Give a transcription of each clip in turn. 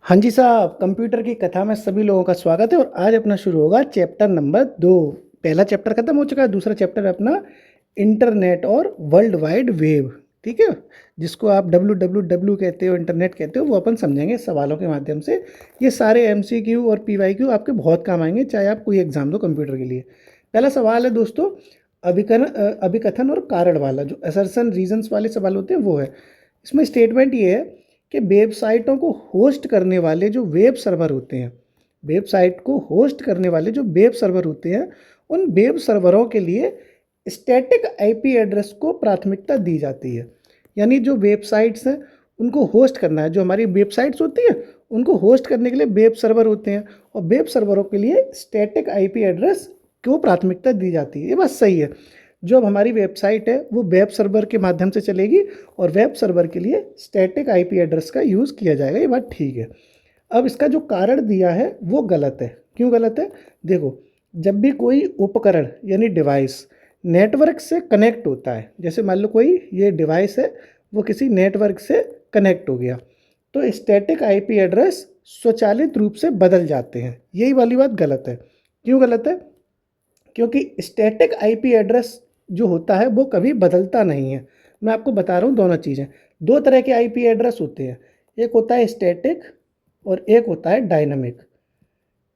हाँ जी साहब, कंप्यूटर की कथा में सभी लोगों का स्वागत है और आज अपना शुरू होगा चैप्टर नंबर 2। पहला चैप्टर खत्म हो चुका है, दूसरा चैप्टर है अपना इंटरनेट और वर्ल्ड वाइड वेब। ठीक है, जिसको आप डब्ल्यू डब्ल्यू डब्ल्यू कहते हो, इंटरनेट कहते हो, वो अपन समझेंगे सवालों के माध्यम से। ये सारे एमसीक्यू और पीवाईक्यू आपके बहुत काम आएंगे, चाहे आप कोई एग्जाम दो कंप्यूटर के लिए। पहला सवाल है दोस्तों, अभिकथन और कारण वाला, जो असर्शन रीजंस वाले सवाल होते हैं वो है। इसमें स्टेटमेंट ये है कि वेबसाइटों को होस्ट करने वाले जो वेब सर्वर होते हैं, वेबसाइट को होस्ट करने वाले जो वेब सर्वर होते हैं, उन वेब सर्वरों के लिए स्टैटिक आईपी एड्रेस को प्राथमिकता दी जाती है। यानी जो वेबसाइट्स हैं उनको होस्ट करना है, जो हमारी वेबसाइट्स होती हैं उनको होस्ट करने के लिए वेब सर्वर होते हैं, और वेब सर्वरों के लिए स्टैटिक आईपी एड्रेस को प्राथमिकता दी जाती है। ये बात सही है। जो अब हमारी वेबसाइट है वो वेब सर्वर के माध्यम से चलेगी और वेब सर्वर के लिए स्टैटिक आईपी एड्रेस का यूज़ किया जाएगा। ये बात ठीक है। अब इसका जो कारण दिया है वो गलत है। क्यों गलत है? देखो, जब भी कोई उपकरण यानी डिवाइस नेटवर्क से कनेक्ट होता है, जैसे मान लो कोई ये डिवाइस है, वो किसी नेटवर्क से कनेक्ट हो गया, तो स्टैटिक आईपी एड्रेस स्वचालित रूप से बदल जाते हैं। यही वाली बात गलत है। क्यों गलत है? क्योंकि स्टैटिक आईपी एड्रेस जो होता है वो कभी बदलता नहीं है। मैं आपको बता रहा हूँ दोनों चीज़ें। दो तरह के आईपी एड्रेस होते हैं, एक होता है स्टैटिक और एक होता है डायनामिक।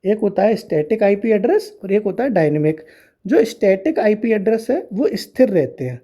एक होता है स्टैटिक आईपी एड्रेस और एक होता है डायनामिक। जो स्टैटिक आईपी एड्रेस है वो स्थिर रहते हैं।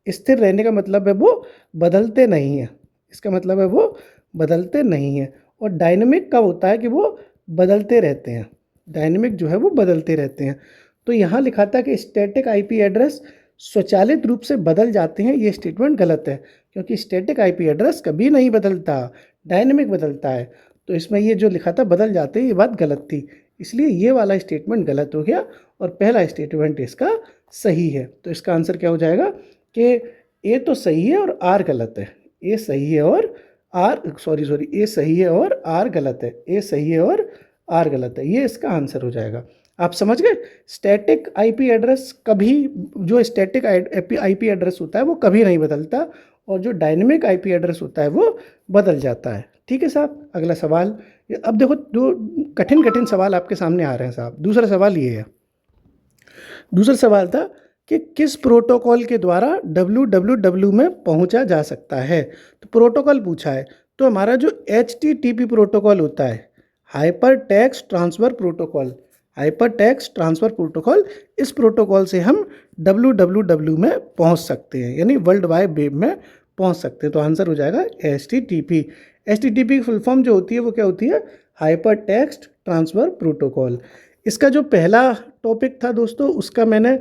स्थिर रहने का मतलब है वो बदलते नहीं हैं। इसका मतलब है वो बदलते नहीं हैं। और डायनामिक का होता है कि वो बदलते रहते हैं। डायनामिक जो है वो बदलते रहते हैं। तो यहाँ लिखा था कि स्टैटिक आईपी एड्रेस स्वचालित रूप से बदल जाते हैं। ये स्टेटमेंट गलत है, क्योंकि स्टैटिक आईपी एड्रेस कभी नहीं बदलता, डायनामिक बदलता है। तो इसमें ये जो लिखा था बदल जाते हैं, ये बात गलत थी, इसलिए ये वाला स्टेटमेंट गलत हो गया और पहला स्टेटमेंट इसका सही है। तो इसका आंसर क्या हो जाएगा कि ए तो सही है और आर गलत है। ए सही है और आर सॉरी ए सही है और आर गलत है। ए सही है और आर गलत है, ये इसका आंसर हो जाएगा। आप समझ गए? स्टैटिक आईपी एड्रेस कभी, जो स्टैटिक आईपी एड्रेस होता है वो कभी नहीं बदलता, और जो डायनेमिक आईपी एड्रेस होता है वो बदल जाता है। ठीक है साहब, अगला सवाल। अब देखो, दो कठिन कठिन सवाल आपके सामने आ रहे हैं साहब। दूसरा सवाल ये है, दूसरा सवाल था कि किस प्रोटोकॉल के द्वारा www में पहुंचा जा सकता है। तो प्रोटोकॉल पूछा है, तो हमारा जो HTTP प्रोटोकॉल होता है, hyper text transfer protocol, hyper text transfer protocol, इस प्रोटोकॉल से हम www में पहुंच सकते हैं, यानी वर्ल्ड वाइड वेब में पहुंच सकते हैं। तो आंसर हो जाएगा HTTP। HTTP की फुल फॉर्म जो होती है वो क्या होती है? Hyper text transfer protocol. इसका जो पहला टॉपिक था दोस्तों, उसका मैंने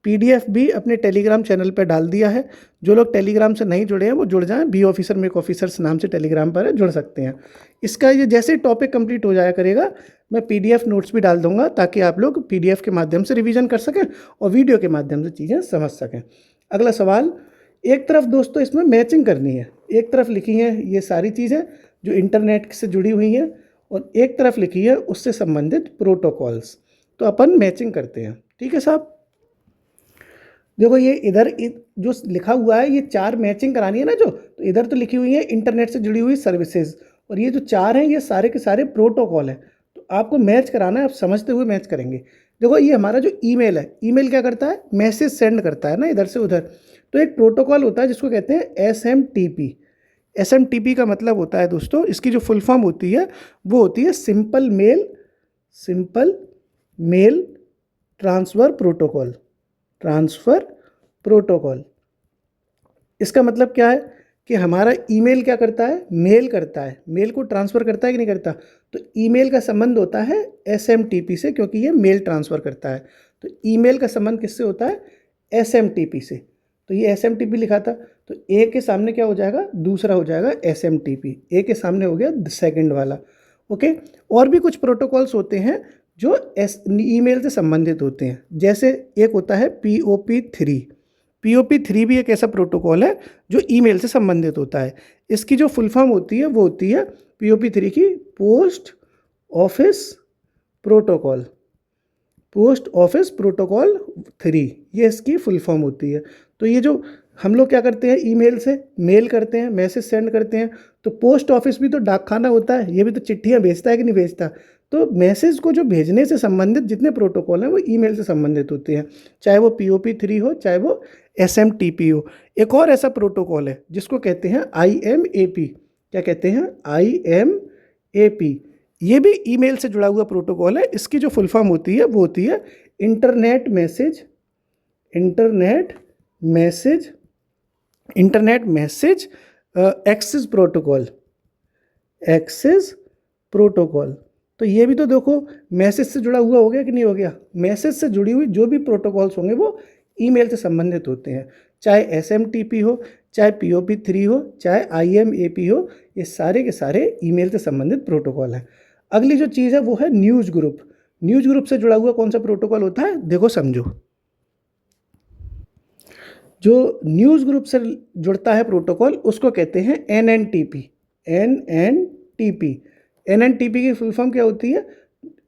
PDF भी अपने टेलीग्राम चैनल पर डाल दिया है। जो लोग टेलीग्राम से नहीं जुड़े हैं वो जुड़ जाएं। बी ऑफिसर मेक ऑफिसर्स नाम से टेलीग्राम पर जुड़ सकते हैं। इसका ये जैसे टॉपिक कंप्लीट हो जाया करेगा, मैं PDF नोट्स भी डाल दूंगा, ताकि आप लोग PDF के माध्यम से रिवीजन कर सकें और वीडियो के माध्यम से चीज़ें समझ सकें। अगला सवाल, एक तरफ दोस्तों इसमें मैचिंग करनी है। एक तरफ लिखी है ये सारी चीज़ें जो इंटरनेट से जुड़ी हुई हैं, और एक तरफ लिखी है उससे संबंधित प्रोटोकॉल्स। तो अपन मैचिंग करते हैं। ठीक है साहब, देखो ये इधर जो लिखा हुआ है, ये चार मैचिंग करानी है ना, जो तो इधर तो लिखी हुई है इंटरनेट से जुड़ी हुई सर्विसेज, और ये जो चार हैं ये सारे के सारे प्रोटोकॉल हैं। तो आपको मैच कराना है, आप समझते हुए मैच करेंगे। देखो ये हमारा जो ईमेल है, ईमेल क्या करता है? मैसेज सेंड करता है ना इधर से उधर। तो एक प्रोटोकॉल होता है जिसको कहते हैं SMTP। SMTP का मतलब होता है दोस्तों, इसकी जो फुल फॉर्म होती है वो होती है simple mail transfer protocol. Transfer protocol, इसका मतलब क्या है कि हमारा ईमेल क्या करता है? मेल करता है। मेल को ट्रांसफ़र करता है कि नहीं करता? तो ईमेल का संबंध होता है SMTP से, क्योंकि ये मेल ट्रांसफ़र करता है। तो ईमेल का संबंध किससे होता है? SMTP से। तो ये SMTP लिखा था, तो ए के सामने क्या हो जाएगा? दूसरा हो जाएगा SMTP। ए के सामने हो गया सेकंड वाला। ओके, और भी कुछ प्रोटोकॉल्स होते हैं जो ईमेल से संबंधित होते हैं। जैसे एक होता है POP3। POP3 भी एक ऐसा प्रोटोकॉल है जो ईमेल से संबंधित होता है। इसकी जो फुल फॉर्म होती है वो होती है POP3 की post office protocol. Post office protocol 3, ये इसकी फुल फॉर्म होती है। तो ये जो हम लोग क्या करते हैं, ईमेल से मेल करते हैं, मैसेज सेंड करते हैं। तो पोस्ट ऑफिस भी तो डाकखाना होता है, ये भी तो चिट्ठियाँ भेजता है कि नहीं भेजता। तो मैसेज को जो भेजने से संबंधित जितने प्रोटोकॉल हैं वो ईमेल से संबंधित होते हैं, चाहे वो POP3 हो, चाहे वो SMTP हो। एक और ऐसा प्रोटोकॉल है जिसको कहते हैं IMAP। क्या कहते हैं? IMAP। ये भी ईमेल से जुड़ा हुआ प्रोटोकॉल है। इसकी जो फुल फॉर्म होती है वो होती है इंटरनेट मैसेज एक्सेस प्रोटोकॉल। तो ये भी तो देखो मैसेज से जुड़ा हुआ हो गया कि नहीं हो गया। मैसेज से जुड़ी हुई जो भी प्रोटोकॉल्स होंगे वो ईमेल से संबंधित होते हैं, चाहे SMTP हो, चाहे POP3 हो, चाहे IMAP हो, ये सारे के सारे ईमेल से संबंधित प्रोटोकॉल हैं। अगली जो चीज़ है वो है न्यूज़ ग्रुप। न्यूज़ ग्रुप से जुड़ा हुआ कौन सा प्रोटोकॉल होता है, देखो समझो। जो न्यूज़ ग्रुप से जुड़ता है प्रोटोकॉल उसको कहते हैं NNTP। NNTP की फुल फॉर्म क्या होती है?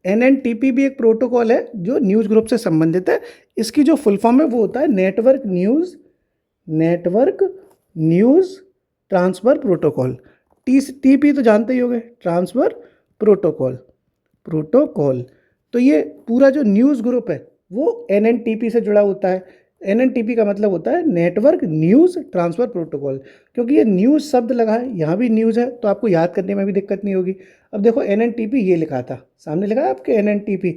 NNTP भी एक प्रोटोकॉल है जो न्यूज़ ग्रुप से संबंधित है। इसकी जो फुल फॉर्म है वो होता है network news transfer protocol. TP तो जानते ही होंगे, ट्रांसफ़र प्रोटोकॉल। तो ये पूरा जो न्यूज़ ग्रुप है वो NNTP से जुड़ा होता है। NNTP का मतलब होता है नेटवर्क न्यूज़ ट्रांसफ़र प्रोटोकॉल। क्योंकि ये न्यूज़ शब्द लगा है, यहाँ भी न्यूज़ है, तो आपको याद करने में भी दिक्कत नहीं होगी। अब देखो NNTP ये लिखा था, सामने लिखा है आपके NNTP।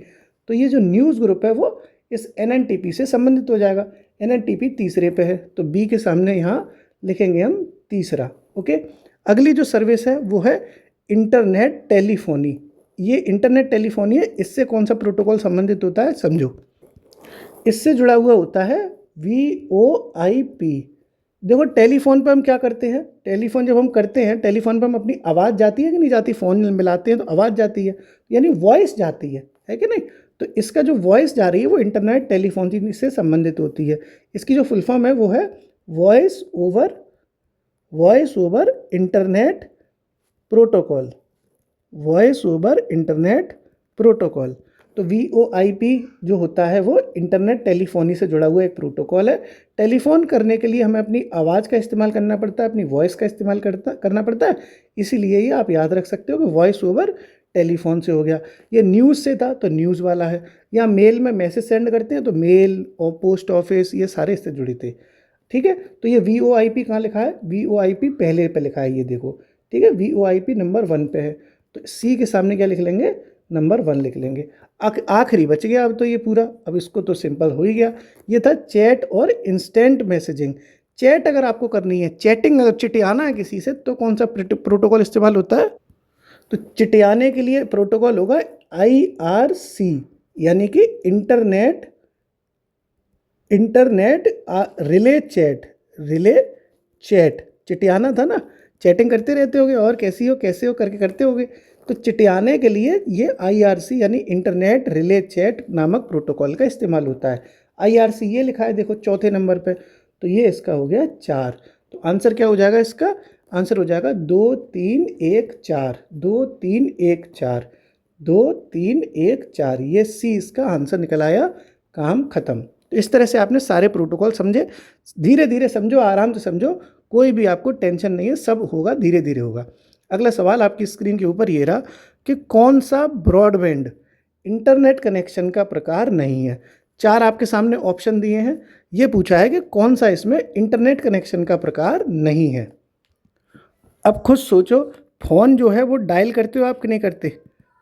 तो ये जो न्यूज़ ग्रुप है वो इस NNTP से संबंधित हो जाएगा। NNTP तीसरे पे है, तो B के सामने यहाँ लिखेंगे हम तीसरा। ओके। अगली जो सर्विस है वो है इंटरनेट टेलीफोनी। ये इंटरनेट टेलीफोनी है। इससे कौन सा प्रोटोकॉल संबंधित होता है, समझो। इससे जुड़ा हुआ होता है VoIP। देखो टेलीफोन पे हम क्या करते हैं, टेलीफोन जब हम करते हैं, टेलीफोन पे हम अपनी आवाज़ जाती है कि नहीं जाती, फ़ोन मिलाते हैं तो आवाज़ जाती है, यानी वॉइस जाती है कि नहीं। तो इसका जो वॉइस जा रही है वो इंटरनेट टेलीफोन से संबंधित होती है। इसकी जो फुल फॉर्म है वो है वॉइस ओवर इंटरनेट प्रोटोकॉल। तो VoIP जो होता है वो इंटरनेट टेलीफोनी से जुड़ा हुआ एक प्रोटोकॉल है। टेलीफोन करने के लिए हमें अपनी आवाज़ का इस्तेमाल करना पड़ता है, अपनी वॉइस का इस्तेमाल करना पड़ता है। इसीलिए ये आप याद रख सकते हो कि वॉइस ओवर टेलीफोन से हो गया। ये न्यूज़ से था तो न्यूज़ वाला है। या मेल में मैसेज सेंड करते हैं तो मेल और पोस्ट ऑफिस ये सारे इससे जुड़े थे। ठीक है। तो ये VoIP कहाँ लिखा है, VoIP पहले पे लिखा है, ये देखो। ठीक है, VoIP नंबर 1 पे है। तो C के सामने क्या लिख लेंगे, नंबर 1 लिख लेंगे। आखिरी बच गया अब तो ये पूरा। अब इसको तो सिंपल हो ही गया। ये था चैट और इंस्टेंट मैसेजिंग। चैट अगर आपको करनी है, चैटिंग अगर चिटियाना है किसी से, तो कौन सा प्रोटोकॉल इस्तेमाल होता है, तो चिटियाने के लिए प्रोटोकॉल होगा IRC, यानी कि इंटरनेट रिले चैट। चिटियाना था ना, चैटिंग करते रहते होगे और कैसी हो कैसे हो करके करते होगे। तो चिटियाने के लिए ये IRC यानी इंटरनेट रिले चैट नामक प्रोटोकॉल का इस्तेमाल होता है। IRC ये लिखा है देखो चौथे नंबर पे। तो ये इसका हो गया 4। तो आंसर क्या हो जाएगा इसका, आंसर हो जाएगा 2 3 1 4, 2 3 1 4, 2 3 1 4। ये C इसका आंसर निकल आया, काम खत्म। तो इस तरह से आपने सारे प्रोटोकॉल समझे। धीरे धीरे समझो, आराम से समझो, कोई भी आपको टेंशन नहीं है, सब होगा धीरे धीरे होगा। अगला सवाल आपकी स्क्रीन के ऊपर ये रहा कि कौन सा ब्रॉडबैंड इंटरनेट कनेक्शन का प्रकार नहीं है। 4 आपके सामने ऑप्शन दिए हैं। ये पूछा है कि कौन सा इसमें इंटरनेट कनेक्शन का प्रकार नहीं है। अब खुद सोचो, फ़ोन जो है वो डायल करते हो आप कि नहीं करते,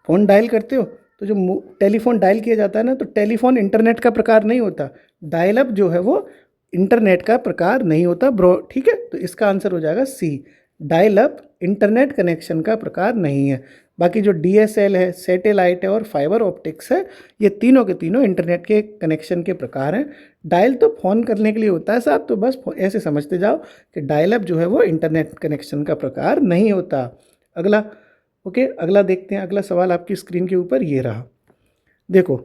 फ़ोन डायल करते हो। तो जो टेलीफोन डायल किया जाता है ना, तो टेलीफोन इंटरनेट का प्रकार नहीं होता। डायल अप जो है वो इंटरनेट का प्रकार नहीं होता ब्रो। ठीक है, तो इसका आंसर हो जाएगा C, dial up internet connection का प्रकार नहीं है। बाकी जो DSL है, सैटेलाइट है और फाइबर ऑप्टिक्स है, ये तीनों के तीनों इंटरनेट के कनेक्शन के प्रकार हैं। डायल तो फ़ोन करने के लिए होता है साहब, तो बस ऐसे समझते जाओ कि डायल अप जो है वो इंटरनेट कनेक्शन का प्रकार नहीं होता। अगला, ओके, अगला देखते हैं। अगला सवाल आपकी स्क्रीन के ऊपर ये रहा। देखो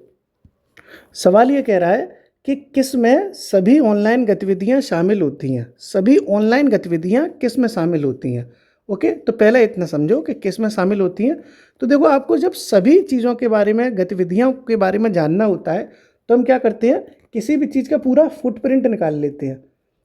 सवाल ये कह रहा है कि किस में सभी ऑनलाइन गतिविधियां शामिल होती हैं। सभी ऑनलाइन गतिविधियां किस में शामिल होती हैं। ओके, तो पहले इतना समझो कि किस में शामिल होती हैं। तो देखो, आपको जब सभी चीज़ों के बारे में, गतिविधियों के बारे में जानना होता है, तो हम क्या करते हैं, किसी भी चीज़ का पूरा फुटप्रिंट निकाल लेते हैं।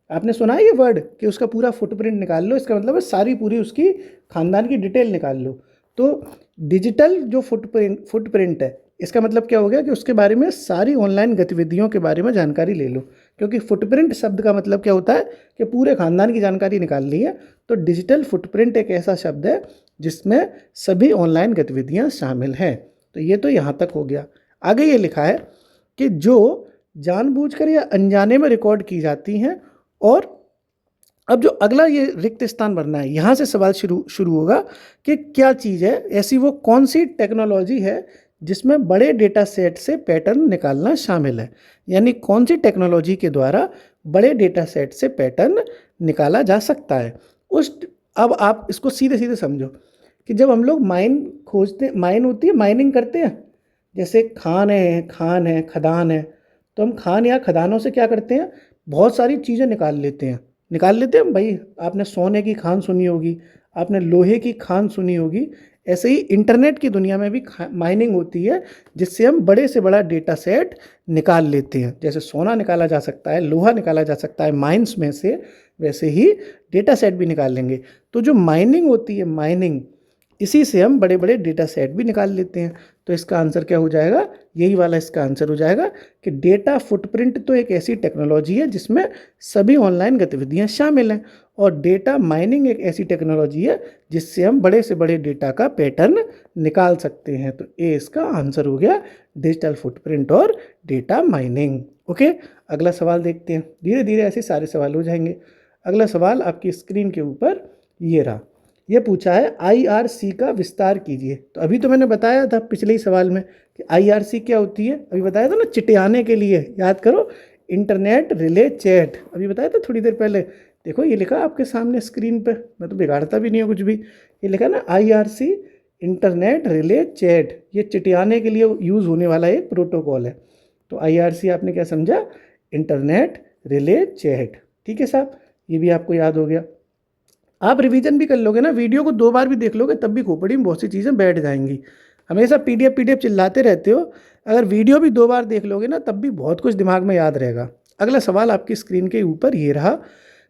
आपने सुना है ये वर्ड कि उसका पूरा फुटप्रिंट निकाल लो, इसका मतलब है सारी पूरी उसकी खानदान की डिटेल निकाल लो। तो डिजिटल जो फुटप्रिंट है, इसका मतलब क्या हो गया कि उसके बारे में सारी ऑनलाइन गतिविधियों के बारे में जानकारी ले लो। क्योंकि फुटप्रिंट शब्द का मतलब क्या होता है कि पूरे खानदान की जानकारी निकालनी है। तो डिजिटल फुटप्रिंट एक ऐसा शब्द है जिसमें सभी ऑनलाइन गतिविधियां शामिल हैं। तो ये तो यहाँ तक हो गया। आगे ये लिखा है कि जो जानबूझकर या अनजाने में रिकॉर्ड की जाती हैं। और अब जो अगला ये रिक्त स्थान भरना है, यहाँ से सवाल शुरू शुरू होगा कि क्या चीज़ है ऐसी, वो कौन सी टेक्नोलॉजी है जिसमें बड़े डेटा सेट से पैटर्न निकालना शामिल है। यानी कौन सी टेक्नोलॉजी के द्वारा बड़े डेटा सेट से पैटर्न निकाला जा सकता है। उस अब आप इसको सीधे सीधे समझो कि जब हम लोग माइन खोजते, माइन होती है, माइनिंग करते हैं, जैसे खान है, खदान है, तो हम खान या खदानों से क्या करते हैं, बहुत सारी चीज़ें निकाल लेते हैं भाई। आपने सोने की खान सुनी होगी, आपने लोहे की खान सुनी होगी। ऐसे ही इंटरनेट की दुनिया में भी माइनिंग होती है, जिससे हम बड़े से बड़ा डेटा सेट निकाल लेते हैं। जैसे सोना निकाला जा सकता है, लोहा निकाला जा सकता है माइंस में से, वैसे ही डेटा सेट भी निकाल लेंगे। तो जो माइनिंग होती है, माइनिंग, इसी से हम बड़े बड़े डेटा सेट भी निकाल लेते हैं। तो इसका आंसर क्या हो जाएगा, यही वाला इसका आंसर हो जाएगा कि डेटा फुटप्रिंट तो एक ऐसी टेक्नोलॉजी है जिसमें सभी ऑनलाइन गतिविधियां शामिल हैं, और डेटा माइनिंग एक ऐसी टेक्नोलॉजी है जिससे हम बड़े से बड़े डेटा का पैटर्न निकाल सकते हैं। तो ए इसका आंसर हो गया, डिजिटल फुटप्रिंट और डेटा माइनिंग। ओके, अगला सवाल देखते हैं। धीरे धीरे ऐसे सारे सवाल हो जाएंगे। अगला सवाल आपकी स्क्रीन के ऊपर ये रहा। ये पूछा है IRC का विस्तार कीजिए। तो अभी तो मैंने बताया था पिछले ही सवाल में कि IRC क्या होती है, अभी बताया था ना, चिटियाने के लिए, याद करो, इंटरनेट रिले चैट, अभी बताया था थोड़ी देर पहले। देखो ये लिखा आपके सामने स्क्रीन पे, मैं तो बिगाड़ता भी नहीं हूँ कुछ भी। ये लिखा ना IRC, इंटरनेट रिले चैट, ये चिटियाने के लिए यूज़ होने वाला एक प्रोटोकॉल है। तो IRC आपने क्या समझा, इंटरनेट रिले चैट। ठीक है साहब, ये भी आपको याद हो गया। आप रिवीजन भी कर लोगे ना, वीडियो को 2 बार भी देख लोगे तब भी खोपड़ी में बहुत सी चीज़ें बैठ जाएंगी। हमेशा PDF चिल्लाते रहते हो, अगर वीडियो भी 2 बार देख लोगे ना तब भी बहुत कुछ दिमाग में याद रहेगा। अगला सवाल आपकी स्क्रीन के ऊपर ये रहा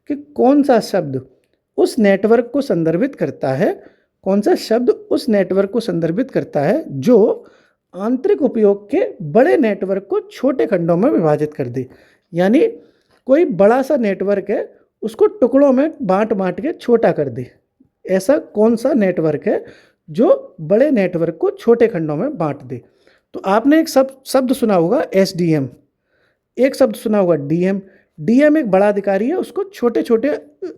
कि कौन सा शब्द उस नेटवर्क को संदर्भित करता है, कौन सा शब्द उस नेटवर्क को संदर्भित करता है जो आंतरिक उपयोग के बड़े नेटवर्क को छोटे खंडों में विभाजित कर दे। यानी कोई बड़ा सा नेटवर्क है, उसको टुकड़ों में बांट बांट के छोटा कर दे। ऐसा कौन सा नेटवर्क है जो बड़े नेटवर्क को छोटे खंडों में बांट दे। तो आपने एक शब्द सुना होगा SDM, एक शब्द सुना होगा DM। DM एक बड़ा अधिकारी है, उसको छोटे छोटे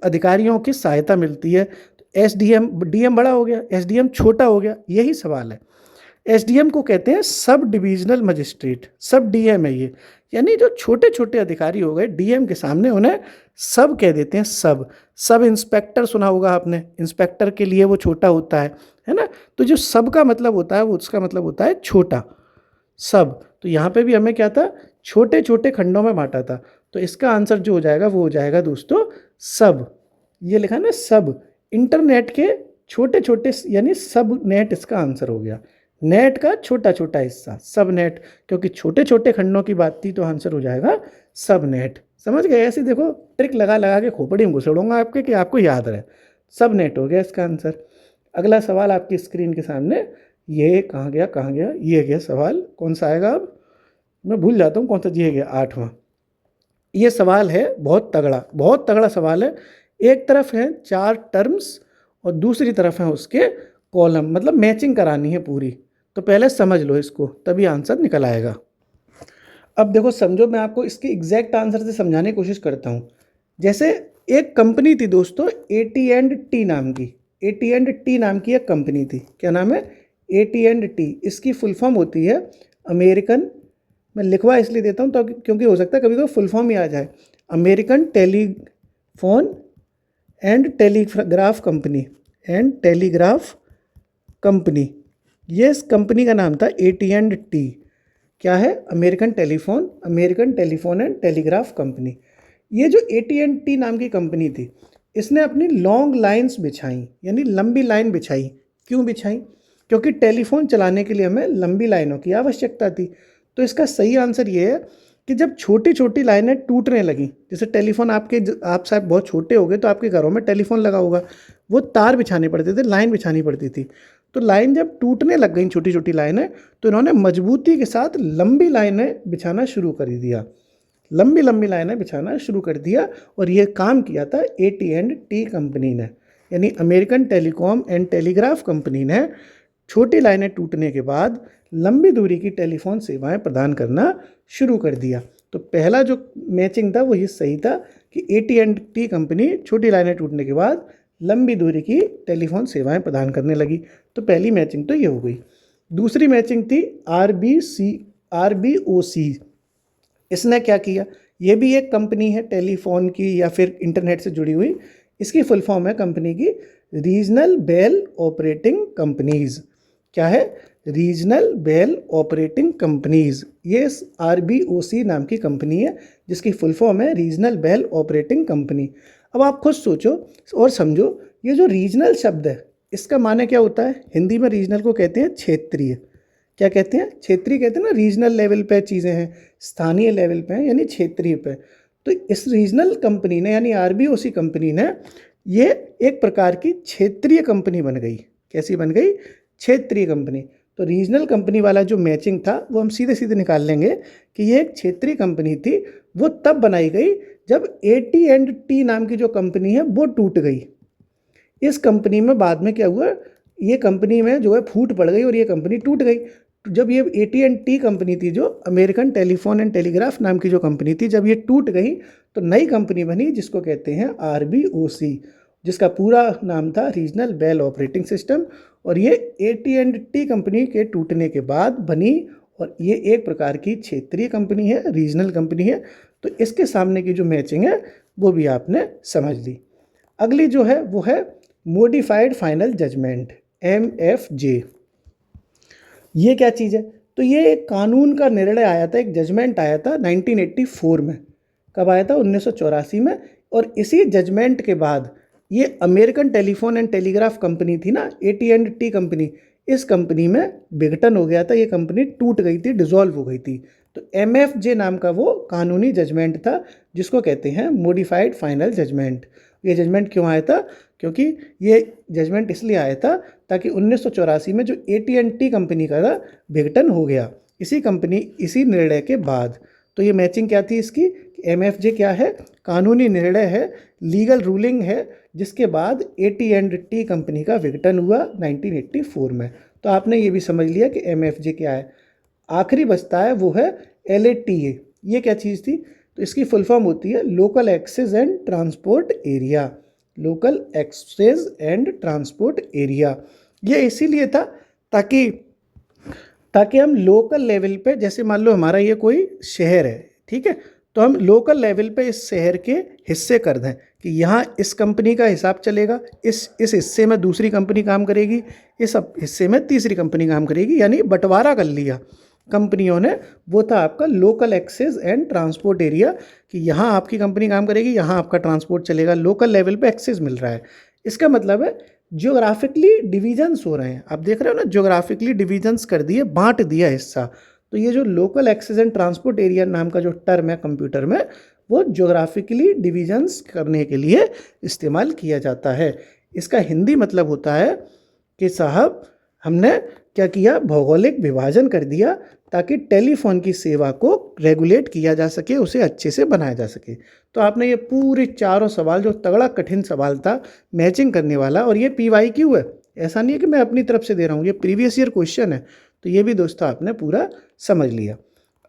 अधिकारियों की सहायता मिलती है। तो SDM, DM बड़ा हो गया, SDM छोटा हो गया, यही सवाल है। SDM को कहते हैं सब डिविजनल मजिस्ट्रेट, सब DM है ये। यानी जो छोटे छोटे अधिकारी हो गए DM के सामने, उन्हें सब कह देते हैं। सब इंस्पेक्टर सुना होगा आपने, इंस्पेक्टर के लिए वो छोटा होता है ना। तो जो सब का मतलब होता है वो, उसका मतलब होता है छोटा, सब। तो यहाँ पे भी हमें क्या था, छोटे छोटे खंडों में बांटा था। तो इसका आंसर जो हो जाएगा वो हो जाएगा दोस्तों सब। ये लिखा ना सब, इंटरनेट के छोटे छोटे, यानी सब नेट इसका आंसर हो गया। नेट का छोटा छोटा हिस्सा, सब नेट, क्योंकि छोटे छोटे खंडों की बात थी तो आंसर हो जाएगा सब नेट। समझ गए, ऐसे देखो ट्रिक लगा लगा के खोपड़ी में घुसेड़ूंगा आपके कि आपको याद रहे। सब नेट हो गया इसका आंसर। अगला सवाल आपकी स्क्रीन के सामने, ये कहाँ गया, ये गया सवाल, कौन सा आएगा अब, मैं भूल जाता हूँ कौन सा, ये गया 8वां। ये सवाल है बहुत तगड़ा सवाल है। एक तरफ है 4 टर्म्स और दूसरी तरफ है उसके कॉलम, मतलब मैचिंग करानी है पूरी। तो पहले समझ लो इसको, तभी आंसर निकल आएगा। अब देखो समझो, मैं आपको इसके एग्जैक्ट आंसर से समझाने की कोशिश करता हूँ। जैसे एक कंपनी थी दोस्तों, AT&T नाम की, AT&T नाम की एक कंपनी थी। क्या नाम है, AT&T। इसकी फुल फॉर्म होती है अमेरिकन, मैं लिखवा इसलिए देता हूँ तो क्योंकि हो सकता है कभी कभी फुल फॉर्म ही आ जाए, American telephone and telegraph company. ये इस कंपनी का नाम था AT&T। क्या है, American telephone and telegraph company. ये जो AT&T नाम की कंपनी थी, इसने अपनी लॉन्ग लाइंस बिछाई, यानी लंबी लाइन बिछाई। क्यों बिछाई, क्योंकि टेलीफोन चलाने के लिए हमें लंबी लाइनों की आवश्यकता थी। तो इसका सही आंसर ये है कि जब छोटी छोटी लाइनें टूटने लगी, जैसे टेलीफोन आप शायद बहुत छोटे हो गए तो आपके घरों में टेलीफोन लगा होगा, वो तार बिछाने पड़ते थे, लाइन बिछानी पड़ती थी। तो लाइन जब टूटने लग गई छोटी छोटी लाइनें, तो इन्होंने मजबूती के साथ लंबी लाइनें बिछाना शुरू कर दिया, लंबी लंबी लाइनें बिछाना शुरू कर दिया। और ये काम किया था AT&T कंपनी ने, यानी American telecom and telegraph company ने छोटी लाइनें टूटने के बाद लंबी दूरी की टेलीफोन सेवाएं प्रदान करना शुरू कर दिया। तो पहला जो मैचिंग था वो ये सही था कि AT&T कंपनी छोटी लाइनें टूटने के बाद लंबी दूरी की टेलीफोन सेवाएं प्रदान करने लगी। तो पहली मैचिंग तो ये हो गई। दूसरी मैचिंग थी RBOC। इसने क्या किया, ये भी एक कंपनी है टेलीफोन की या फिर इंटरनेट से जुड़ी हुई। इसकी फुल फॉर्म है कंपनी की रीजनल बेल ऑपरेटिंग कंपनीज। क्या है? Regional bell operating companies. ये RBOC नाम की कंपनी है जिसकी फुल फॉर्म है रीजनल बेल ऑपरेटिंग कंपनी। अब आप खुद सोचो और समझो, ये जो रीजनल शब्द है इसका माने क्या होता है? हिंदी में रीजनल को कहते हैं क्षेत्रीय। क्या कहते हैं? क्षेत्रीय कहते हैं ना, रीजनल लेवल पे चीज़ें हैं, स्थानीय लेवल पे हैं, यानी क्षेत्रीय पे। तो इस रीजनल कंपनी ने यानी RBOC कंपनी ने ये एक प्रकार की क्षेत्रीय कंपनी बन गई। कैसी बन गई? क्षेत्रीय कंपनी। तो रीजनल कंपनी वाला जो मैचिंग था वो हम सीधे सीधे निकाल लेंगे कि ये एक क्षेत्रीय कंपनी थी। वो तब बनाई गई जब AT&T नाम की जो कंपनी है वो टूट गई। इस कंपनी में बाद में क्या हुआ, ये कंपनी में जो है फूट पड़ गई और ये कंपनी टूट गई। जब ये AT&T कंपनी थी, जो अमेरिकन टेलीफोन एंड टेलीग्राफ नाम की जो कंपनी थी, जब ये टूट गई तो नई कंपनी बनी जिसको कहते हैं RBOC, जिसका पूरा नाम था रीजनल बेल ऑपरेटिंग सिस्टम। और ये AT&T कंपनी के टूटने के बाद बनी और ये एक प्रकार की क्षेत्रीय कंपनी है, रीजनल कंपनी है। तो इसके सामने की जो मैचिंग है वो भी आपने समझ ली। अगली जो है वो है मॉडिफाइड फाइनल जजमेंट, MFJ। ये क्या चीज़ है? तो ये एक कानून का निर्णय आया था, एक जजमेंट आया था 1984 में। कब आया था? 1984 में। और इसी जजमेंट के बाद ये American telephone and telegraph company थी ना, AT&T कंपनी, इस कंपनी में विघटन हो गया था, ये कंपनी टूट गई थी, डिसॉल्व हो गई थी। तो MFJ नाम का वो कानूनी जजमेंट था जिसको कहते हैं मॉडिफाइड फाइनल जजमेंट। ये जजमेंट क्यों आया था? क्योंकि ये जजमेंट इसलिए आया था ताकि 1984 में जो AT&T कंपनी का था विघटन हो गया इसी निर्णय के बाद। तो ये मैचिंग क्या थी इसकी? MFJ क्या है? कानूनी निर्णय है, लीगल रूलिंग है, जिसके बाद AT&T कंपनी का विघटन हुआ 1984 में। तो आपने ये भी समझ लिया कि MFJ क्या है। आखिरी बचता है वो है LATA। ये क्या चीज़ थी? तो इसकी फुल फॉर्म होती है local access and transport area. Local access and transport area. ये इसीलिए था ताकि हम लोकल लेवल पे, जैसे मान लो हमारा ये कोई शहर है, ठीक है, तो हम लोकल लेवल पे इस शहर के हिस्से कर दें कि यहाँ इस कंपनी का हिसाब चलेगा, इस हिस्से में दूसरी कंपनी काम करेगी, इस हिस्से में तीसरी कंपनी काम करेगी, यानी बंटवारा कर लिया कंपनियों ने। वो था आपका local access and transport area, कि यहाँ आपकी कंपनी काम करेगी, यहाँ आपका ट्रांसपोर्ट चलेगा, लोकल लेवल पे एक्सेस मिल रहा है। इसका मतलब है ज्योग्राफिकली डिवीजन्स हो रहे हैं। आप देख रहे हो ना, ज्योग्राफिकली डिवीजन्स कर दिए, बांट दिया हिस्सा। तो ये जो local access and transport area नाम का जो टर्म है कंप्यूटर में, वो ज्योग्राफिकली डिवीजन्स करने के लिए इस्तेमाल किया जाता है। इसका हिंदी मतलब होता है कि साहब हमने क्या किया, भौगोलिक विभाजन कर दिया ताकि टेलीफोन की सेवा को रेगुलेट किया जा सके, उसे अच्छे से बनाया जा सके। तो आपने ये पूरे चारों सवाल, जो तगड़ा कठिन सवाल था मैचिंग करने वाला, और ये PYQ है, ऐसा नहीं है कि मैं अपनी तरफ से दे रहा हूँ, ये प्रीवियस ईयर क्वेश्चन है। तो ये भी दोस्तों आपने पूरा समझ लिया।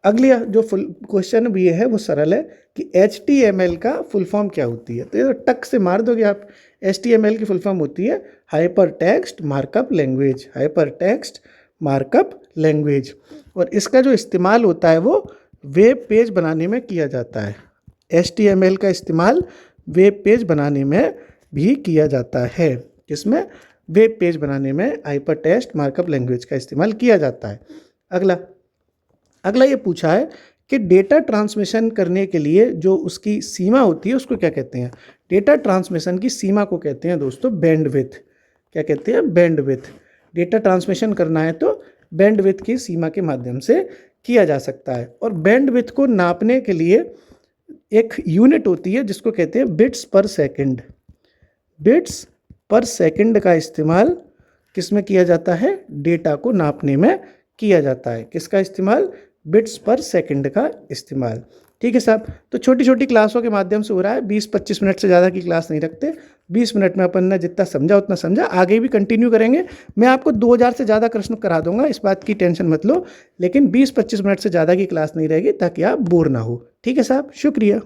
अगली जो फुल क्वेश्चन भी है वो सरल है कि HTML का फुल फॉर्म क्या होती है। तो ये टक से मार दोगे आप। HTML की फुल फॉर्म होती है hyper text markup language. Hyper text markup language. और इसका जो इस्तेमाल होता है वो वेब पेज बनाने में किया जाता है। HTML का इस्तेमाल वेब पेज बनाने में भी किया जाता है। किसमें? वेब पेज बनाने में हाइपर टेक्स्ट मार्कअप लैंग्वेज का इस्तेमाल किया जाता है। अगला ये पूछा है कि डेटा ट्रांसमिशन करने के लिए जो उसकी सीमा होती है उसको क्या कहते हैं? डेटा ट्रांसमिशन की सीमा को कहते हैं दोस्तों बैंडविड्थ। क्या कहते हैं? बैंडविड्थ। डेटा ट्रांसमिशन करना है तो बैंडविड्थ की सीमा के माध्यम से किया जा सकता है। और बैंडविड्थ को नापने के लिए एक यूनिट होती है जिसको कहते हैं बिट्स पर सेकंड। बिट्स पर सेकंड का इस्तेमाल किस में किया जाता है? डेटा को नापने में किया जाता है। किसका इस्तेमाल? बिट्स पर सेकंड का इस्तेमाल। ठीक है साहब, तो छोटी छोटी क्लासों के माध्यम से हो रहा है, 20-25 मिनट से ज़्यादा की क्लास नहीं रखते, 20 मिनट में अपन ने जितना समझा उतना समझा, आगे भी कंटिन्यू करेंगे। मैं आपको 2000 से ज़्यादा प्रश्न करा दूंगा, इस बात की टेंशन मत लो, लेकिन 20-25 मिनट से ज़्यादा की क्लास नहीं रहेगी ताकि आप बोर ना हो। ठीक है साहब, शुक्रिया।